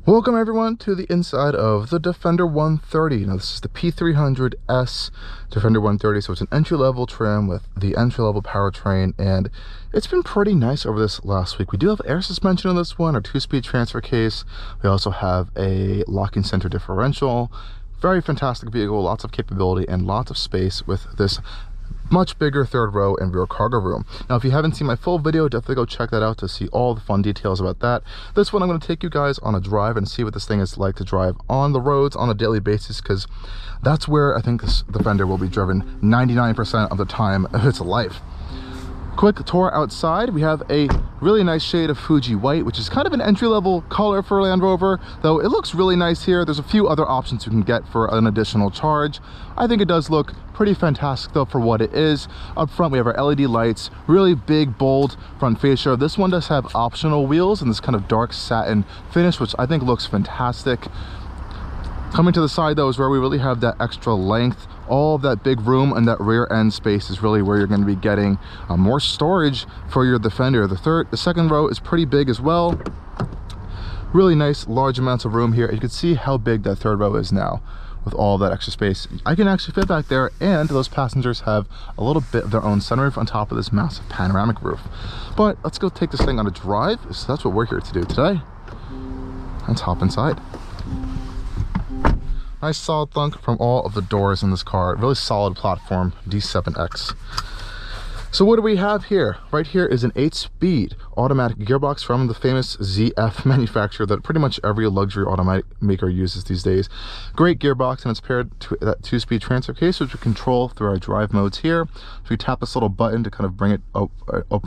Welcome everyone to the inside of the Defender 130. Now this is the P300 S Defender 130, so it's an entry-level trim with the entry-level powertrain, and it's been pretty nice over this last week. We do have air suspension on this one, our 2-speed transfer case. We also have a locking center differential. Very fantastic vehicle, lots of capability and lots of space with this much bigger third row and rear cargo room. Now if you haven't seen my full video, definitely go check that out to see all the fun details about that. This one I'm going to take you guys on a drive and see what this thing is like to drive on the roads on a daily basis, because that's where I think this Defender will be driven 99% of the time of its life. Quick tour outside. We have a really nice shade of Fuji white, which is kind of an entry-level color for Land Rover, though it looks really nice here. There's a few other options you can get for an additional charge. I think it does look pretty fantastic though for what it is. Up front we have our LED lights, really big bold front fascia. This one does have optional wheels and this kind of dark satin finish, which I think looks fantastic. Coming to the side though is where we really have that extra length. All of that big room and that rear end space is really where you're going to be getting more storage for your Defender. The second row is pretty big as well. Really nice large amounts of room here. You can see how big that third row is now with all that extra space. I can actually fit back there, and those passengers have a little bit of their own sunroof on top of this massive panoramic roof. But let's go take this thing on a drive. So that's what we're here to do today. Let's hop inside. Nice solid thunk from all of the doors in this car. Really solid platform, D7X. So what do we have here? Right here is an 8-speed automatic gearbox from the famous ZF manufacturer that pretty much every luxury automatic maker uses these days. Great gearbox, and it's paired to that 2-speed transfer case, which we control through our drive modes here. So we tap this little button to kind of bring it up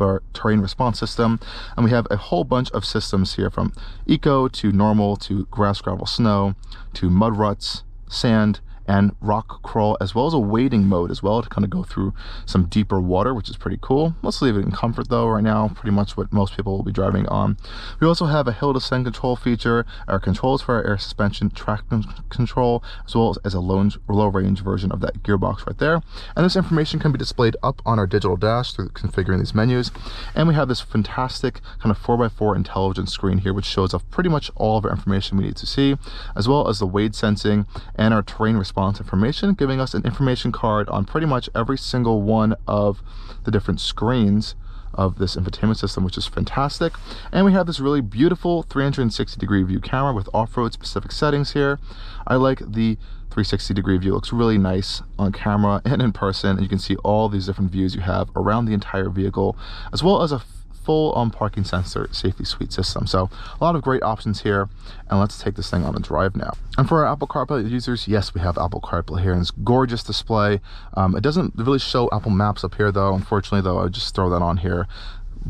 our terrain response system. And we have a whole bunch of systems here, from eco to normal to grass, gravel, snow to mud ruts, sand, and rock crawl, as well as a wading mode as well to kind of go through some deeper water, which is pretty cool. Let's leave it in comfort though right now, pretty much what most people will be driving on. We also have a hill descent control feature, our controls for our air suspension, traction control, as well as a low range version of that gearbox right there. And this information can be displayed up on our digital dash through configuring these menus. And we have this fantastic kind of 4x4 intelligence screen here, which shows off pretty much all of our information we need to see, as well as the wade sensing and our terrain response information, giving us an information card on pretty much every single one of the different screens of this infotainment system, which is fantastic. And we have this really beautiful 360-degree view camera with off-road specific settings here. I like the 360-degree view. It looks really nice on camera and in person, and you can see all these different views you have around the entire vehicle, as well as a full parking sensor safety suite system. So a lot of great options here, and let's take this thing on a drive now. And for our Apple CarPlay users, yes, we have Apple CarPlay here, and it's gorgeous display. It doesn't really show Apple Maps up here though, unfortunately, though. I would just throw that on here.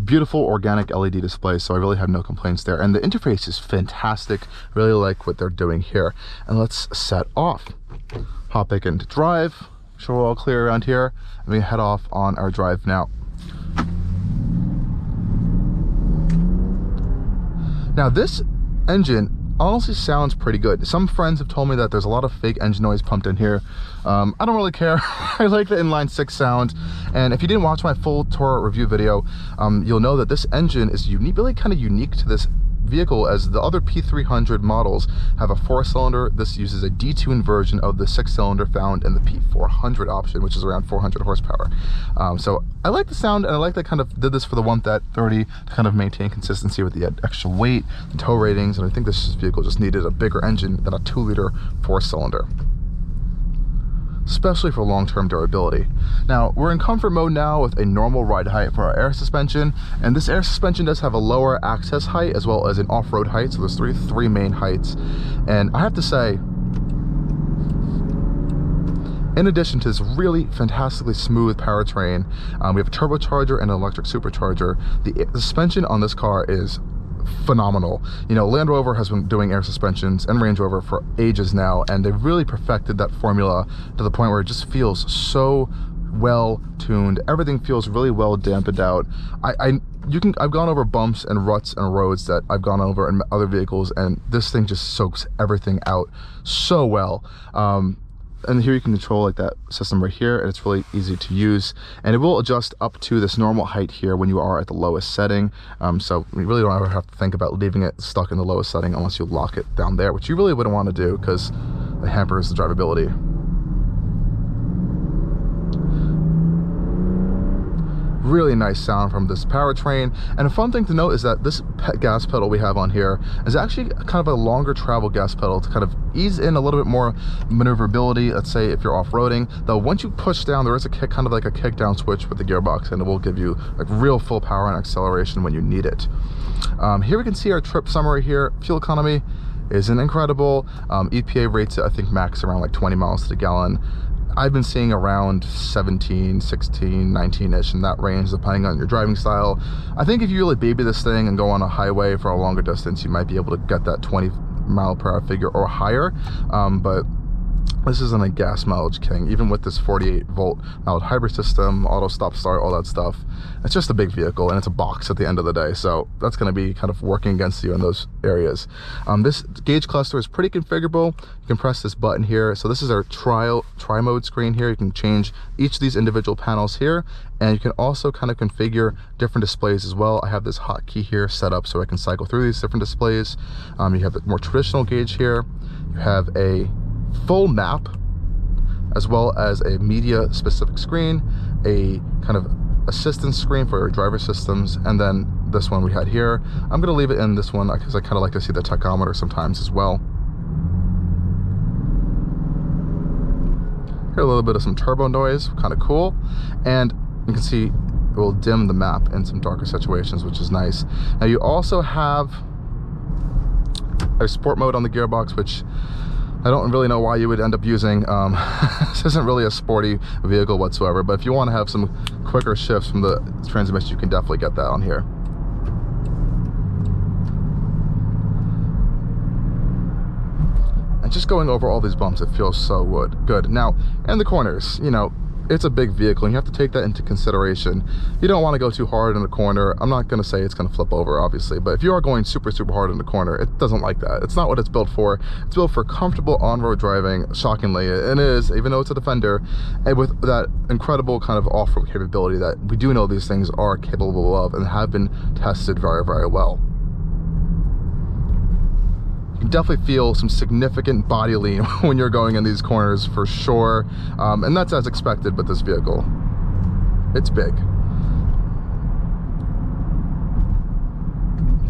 Beautiful organic LED display, so I really have no complaints there, and the interface is fantastic. Really like what they're doing here. And let's set off. Hop back into drive, sure we're all clear around here, and we head off on our drive now. Now this engine honestly sounds pretty good. Some friends have told me that there's a lot of fake engine noise pumped in here. I don't really care. I like the inline-6 sound, and if you didn't watch my full tour review video, you'll know that this engine is unique, really kind of unique to this vehicle, as the other P300 models have a 4-cylinder. This uses a detuned version of the 6-cylinder found in the P400 option, which is around 400 horsepower. So I like the sound, and I like that kind of did this for the 130 to kind of maintain consistency with the extra weight, the tow ratings, and I think this vehicle just needed a bigger engine than a 2-liter 4-cylinder, especially for long-term durability. Now we're in comfort mode now with a normal ride height for our air suspension, and this air suspension does have a lower access height as well as an off-road height, so there's three main heights. And I have to say, in addition to this really fantastically smooth powertrain, we have a turbocharger and an electric supercharger. The suspension on this car is phenomenal. You know, Land Rover has been doing air suspensions, and Range Rover, for ages now, and they've really perfected that formula to the point where it just feels so well tuned. Everything feels really well dampened out. I've gone over bumps and ruts and roads that I've gone over in other vehicles, and this thing just soaks everything out so well. And here you can control like that system right here, and it's really easy to use, and it will adjust up to this normal height here when you are at the lowest setting. So you really don't ever have to think about leaving it stuck in the lowest setting unless you lock it down there, which you really wouldn't want to do because it hampers the drivability. Really nice sound from this powertrain. And a fun thing to note is that this gas pedal we have on here is actually kind of a longer travel gas pedal to kind of ease in a little bit more maneuverability, let's say if you're off-roading. Though once you push down, there is a kick, kind of like a kick down switch with the gearbox, and it will give you like real full power and acceleration when you need it. Here we can see our trip summary here. Fuel economy isn't incredible. EPA rates it, I think, max around like 20 miles to the gallon. I've been seeing around 17, 16, 19-ish in that range, depending on your driving style. I think if you really baby this thing and go on a highway for a longer distance, you might be able to get that 20 mile per hour figure or higher. But this isn't a gas mileage king, even with this 48 volt mild hybrid system, auto stop start, all that stuff. It's just a big vehicle, and it's a box at the end of the day, so that's going to be kind of working against you in those areas. This gauge cluster is pretty configurable. You can press this button here. So this is our tri-mode screen here. You can change each of these individual panels here, and you can also kind of configure different displays as well. I have this hotkey here set up so I can cycle through these different displays. You have the more traditional gauge here. You have a full map, as well as a media specific screen, a kind of assistance screen for driver systems, and then this one we had here. I'm going to leave it in this one because I kind of like to see the tachometer sometimes as well. Hear a little bit of some turbo noise, kind of cool, and you can see it will dim the map in some darker situations, which is nice. Now you also have a sport mode on the gearbox, which I don't really know why you would end up using. This isn't really a sporty vehicle whatsoever, but if you want to have some quicker shifts from the transmission, you can definitely get that on here. And just going over all these bumps, it feels so good. Now, in the corners, you know, it's a big vehicle, and you have to take that into consideration. You don't want to go too hard in the corner. I'm not going to say it's going to flip over, obviously, but if you are going super hard in the corner, it doesn't like that. It's not what it's built for. It's built for comfortable on-road driving, shockingly. And it is, even though it's a Defender, and with that incredible kind of off-road capability that we do know these things are capable of and have been tested very well. You can definitely feel some significant body lean when you're going in these corners for sure, and that's as expected with this vehicle. It's big.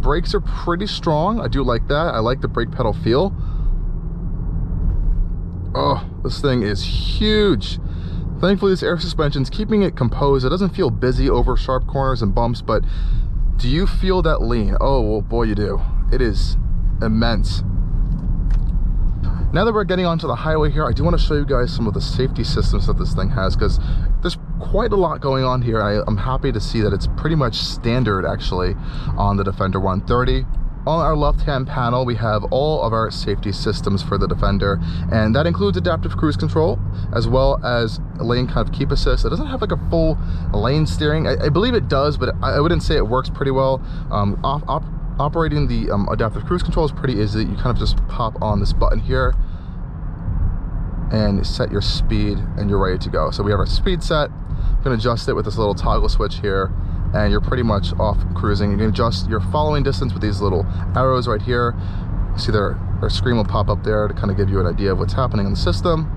Brakes are pretty strong. I do like that. I like the brake pedal feel. Oh, this thing is huge. Thankfully, this air suspension's keeping it composed. It doesn't feel busy over sharp corners and bumps, but do you feel that lean? Oh, well, boy, you do. It is immense. Now that we're getting onto the highway here, I do want to show you guys some of the safety systems that this thing has, because there's quite a lot going on here. I'm happy to see that it's pretty much standard actually on the Defender 130. On our left-hand panel, we have all of our safety systems for the Defender, and that includes adaptive cruise control, as well as lane kind of keep assist. It doesn't have like a full lane steering. I believe it does, but I wouldn't say it works pretty well. Operating the adaptive cruise control is pretty easy. You kind of just pop on this button here and set your speed, and you're ready to go. So we have our speed set. You can adjust it with this little toggle switch here, and you're pretty much off cruising. You can adjust your following distance with these little arrows right here. You see our screen will pop up there to kind of give you an idea of what's happening in the system.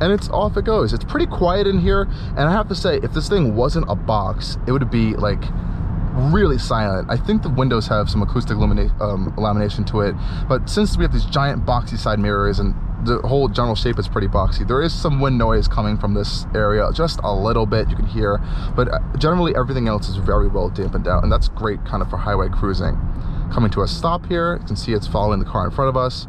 And it's off it goes. It's pretty quiet in here, and I have to say, if this thing wasn't a box, it would be like really silent. I think the windows have some acoustic lamination to it, but since we have these giant boxy side mirrors and the whole general shape is pretty boxy, there is some wind noise coming from this area, just a little bit you can hear, but generally everything else is very well dampened out, and that's great kind of for highway cruising. Coming to a stop here, you can see it's following the car in front of us.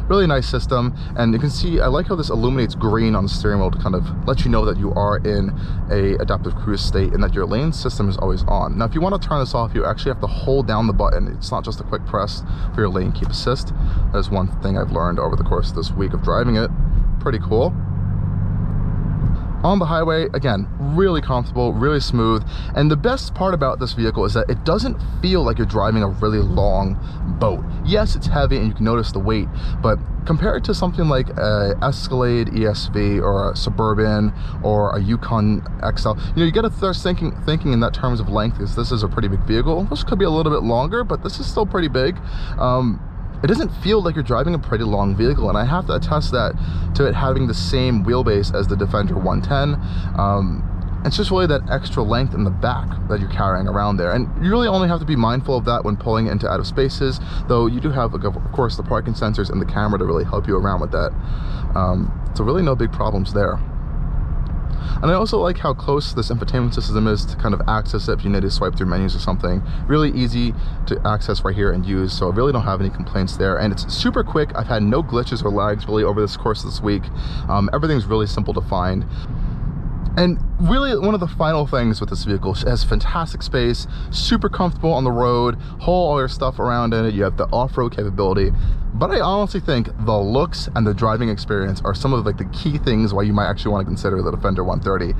Really nice system, and you can see I like how this illuminates green on the steering wheel to kind of let you know that you are in a adaptive cruise state and that your lane system is always on. Now, if you want to turn this off, you actually have to hold down the button. It's not just a quick press for your lane keep assist. That is one thing I've learned over the course of this week of driving it. Pretty cool. On the highway, again, really comfortable, really smooth. And the best part about this vehicle is that it doesn't feel like you're driving a really long boat. Yes, it's heavy and you can notice the weight, but compared to something like a Escalade ESV or a Suburban or a Yukon XL, you know, you gotta start thinking in that terms of length, because this is a pretty big vehicle. This could be a little bit longer, but this is still pretty big. It doesn't feel like you're driving a pretty long vehicle, and I have to attest that to it having the same wheelbase as the Defender 110. It's just really that extra length in the back that you're carrying around there, and you really only have to be mindful of that when pulling into out of spaces, though you do have, of course, the parking sensors and the camera to really help you around with that. So really no big problems there. And I also like how close this infotainment system is to kind of access it if you need to swipe through menus or something. Really easy to access right here and use, so I really don't have any complaints there. And it's super quick. I've had no glitches or lags really over this course of this week. Everything's really simple to find. And really, one of the final things with this vehicle, it has fantastic space, super comfortable on the road, whole other stuff around in it. You have the off-road capability. But I honestly think the looks and the driving experience are some of like the key things why you might actually want to consider the Defender 130.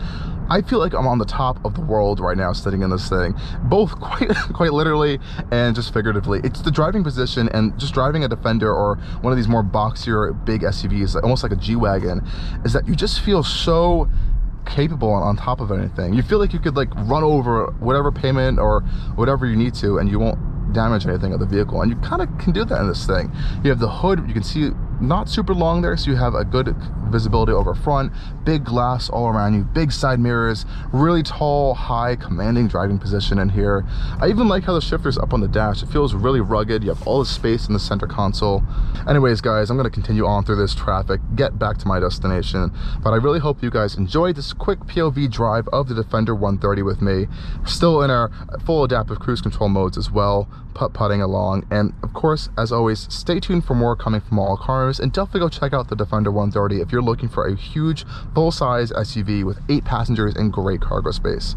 I feel like I'm on the top of the world right now sitting in this thing, both quite literally and just figuratively. It's the driving position, and just driving a Defender or one of these more boxier big SUVs, almost like a G-Wagon, is that you just feel so capable on top of anything. You feel like you could like run over whatever pavement or whatever you need to, and you won't damage anything of the vehicle. And you kind of can do that in this thing. You have the hood, you can see not super long there, so you have a good visibility over front, big glass all around you, big side mirrors, really tall, high, commanding driving position in here. I even like how the shifter's up on the dash. It feels really rugged. You have all the space in the center console. Anyways, guys, I'm going to continue on through this traffic, get back to my destination, but I really hope you guys enjoyed this quick POV drive of the Defender 130 with me. We're still in our full adaptive cruise control modes as well, putt-putting along. And of course, as always, stay tuned for more coming from Allcarnews, and definitely go check out the Defender 130 if you're looking for a huge full-size SUV with 8 passengers and great cargo space.